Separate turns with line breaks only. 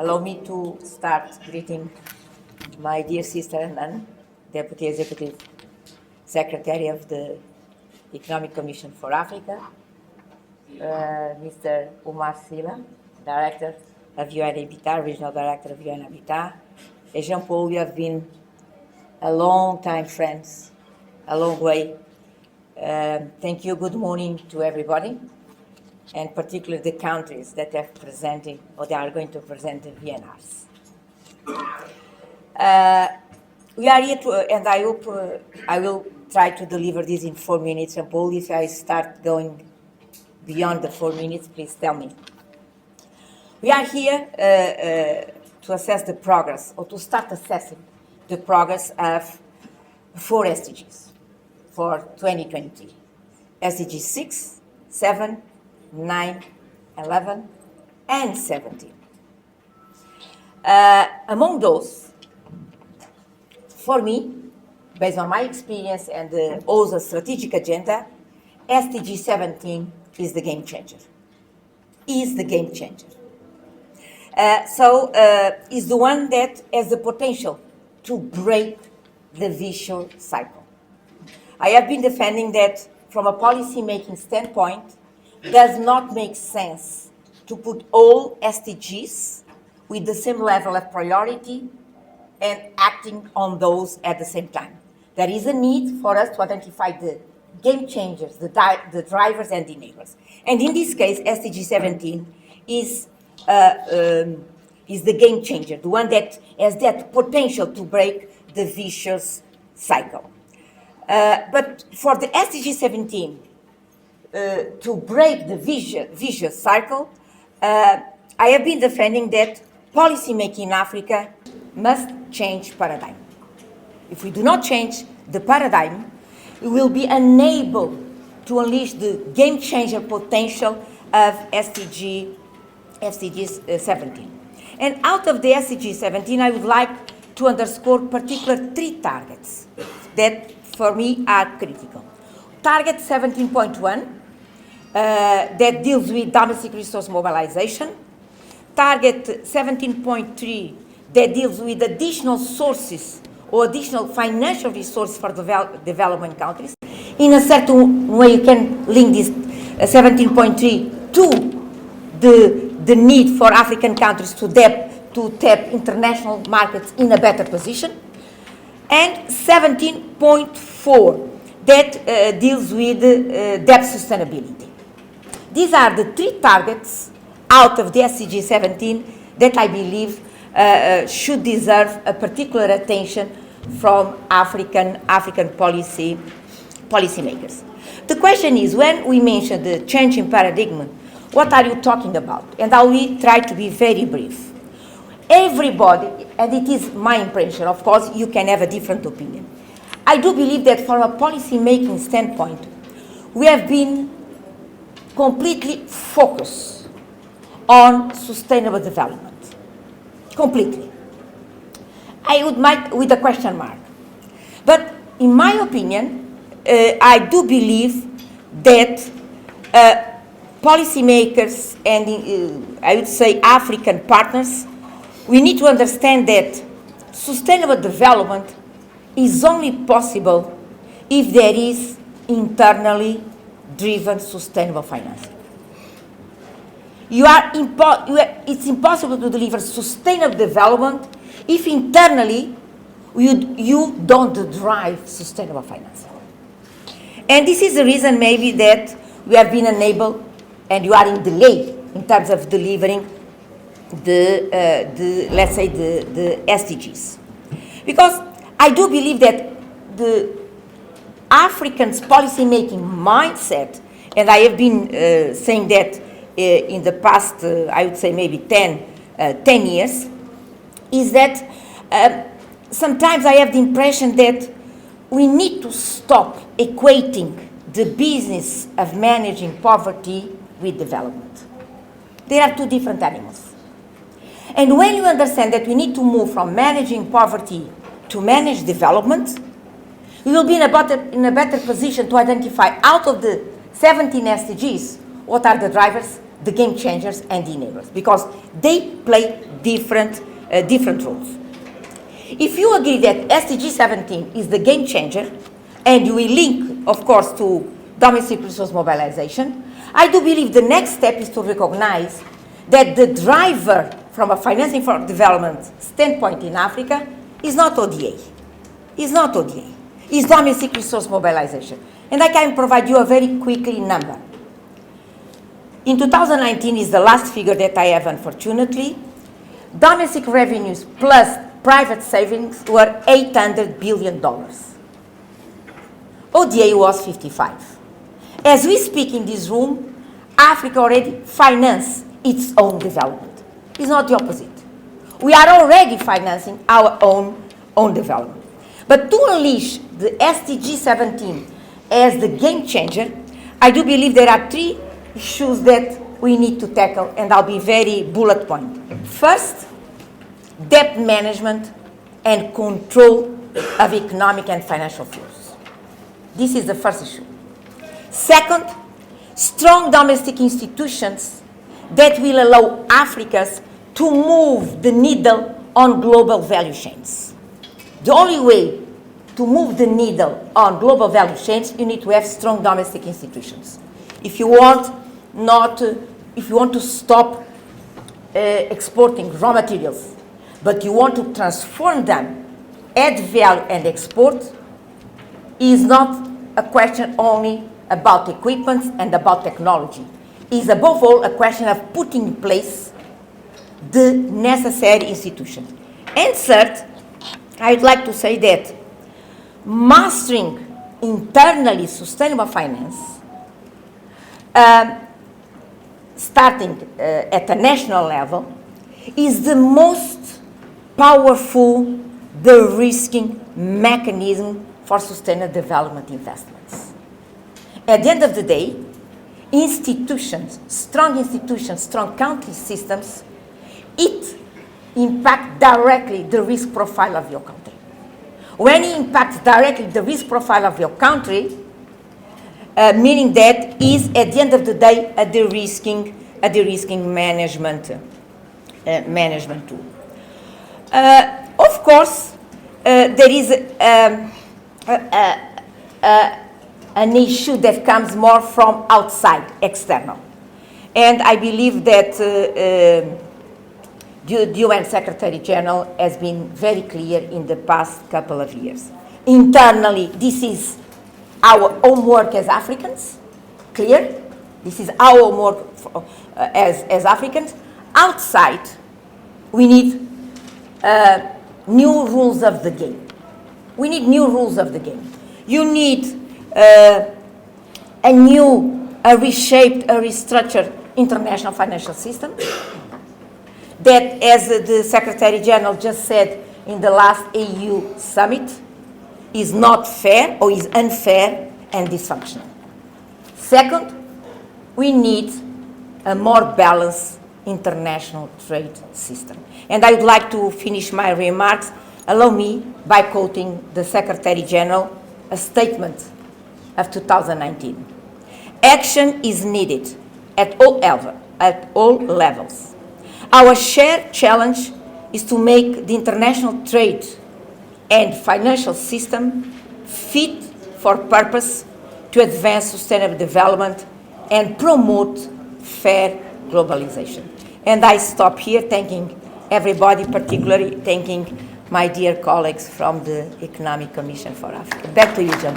Allow me to start greeting my dear sister Nan, Deputy Executive Secretary of the Economic Commission for Africa, Mr. Umar Sila, Director of UN Habitat, Regional Director of UN Habitat. And Jean-Paul, we have been a long time friends, a long way. Thank you. Good morning to everybody, and particularly the countries that are presenting or they are going to present the VNRs. We are here to, and I hope I will try to deliver this in 4 minutes. And Paul, if I start going beyond the 4 minutes, please tell me. We are here to assess the progress, or to start assessing the progress of 4 SDGs for 2023. SDG 6, 7, 9, 11, and 17. Among those, for me, based on my experience and the ODA strategic agenda, SDG 17 is the game changer. Is the game changer. Is the one that has the potential to break the vicious cycle. I have been defending that from a policy-making standpoint, does not make sense to put all SDGs with the same level of priority and acting on those at the same time. There is a need for us to identify the game changers, the drivers and the enablers. And in this case, SDG 17 is the game changer, the one that has that potential to break the vicious cycle. But for the SDG 17 to break the vicious cycle, I have been defending that policymaking in Africa must change paradigm. If we do not change the paradigm, we will be unable to unleash the game changer potential of SDG 17. And out of the SDG 17, I would like to underscore particular 3 targets that for me are critical. Target 17.1, that deals with domestic resource mobilization. Target 17.3, that deals with additional sources or additional financial resources for developing countries. In a certain way, you can link this 17.3 to the need for African countries to tap international markets in a better position. And 17.4, that deals with debt sustainability. These are the 3 targets out of the SDG 17 that I believe should deserve a particular attention from African policymakers. The question is, when we mention the change in paradigm, what are you talking about? And I will try to be very brief. Everybody, and it is my impression, of course, you can have a different opinion. I do believe that from a policy-making standpoint, we have been completely focused on sustainable development. Completely. I would make with a question mark. But in my opinion, I do believe that policymakers and I would say African partners, we need to understand that sustainable development is only possible if there is internally driven sustainable financing. It's impossible to deliver sustainable development if internally you don't drive sustainable financing. And this is the reason maybe that we have been unable and you are in delay in terms of delivering the SDGs. Because I do believe that the Africans' policy-making mindset, and I have been saying that in the past, I would say maybe 10 years, is that sometimes I have the impression that we need to stop equating the business of managing poverty with development. They are 2 different animals. And when you understand that we need to move from managing poverty to manage development, we will be in a better position to identify out of the 17 SDGs what are the drivers the game changers and the enablers, because they play different roles. If you agree that SDG 17 is the game changer, and you will link, of course, to domestic resource mobilization, I do believe the next step is to recognize that the driver from a financing for development standpoint in Africa is not ODA. It's not ODA. It's domestic resource mobilization. And I can provide you a very quickly number. In 2019 is the last figure that I have, unfortunately. Domestic revenues plus private savings were $800 billion. ODA was 55. As we speak in this room, Africa already finances its own development. It's not the opposite. We are already financing our own development. But to unleash the SDG 17 as the game changer, I do believe there are three issues that we need to tackle, and I'll be very bullet point. First, debt management and control of economic and financial flows. This is the first issue. Second, strong domestic institutions that will allow Africans to move the needle on global value chains. The only way to move the needle on global value chains, you need to have strong domestic institutions. If you want to stop exporting raw materials, but you want to transform them, add value and export, is not a question only about equipment and about technology. Is above all a question of putting in place the necessary institutions. And third, I'd like to say that mastering internally sustainable finance, starting at a national level, is the most powerful de-risking mechanism for sustainable development investments. At the end of the day, institutions, strong country systems, it impact directly the risk profile of your country. When it impacts directly the risk profile of your country, meaning that is at the end of the day a de-risking management tool. Of course, there is an issue that comes more from outside, external. And I believe that the UN Secretary General has been very clear in the past couple of years. Internally, this is our homework as Africans, clear? This is our homework as Africans. Outside, we need new rules of the game. We need new rules of the game. You need a reshaped, a restructured international financial system that, as the Secretary General just said in the last AU summit, is not fair or is unfair and dysfunctional. Second, we need a more balanced international trade system. And I would like to finish my remarks, allow me, by quoting the Secretary General, a statement of 2019. Action is needed at all levels. Our shared challenge is to make the international trade and financial system fit for purpose to advance sustainable development and promote fair globalization. And I stop here, thanking everybody, particularly thanking my dear colleagues from the Economic Commission for Africa. Back to you, John.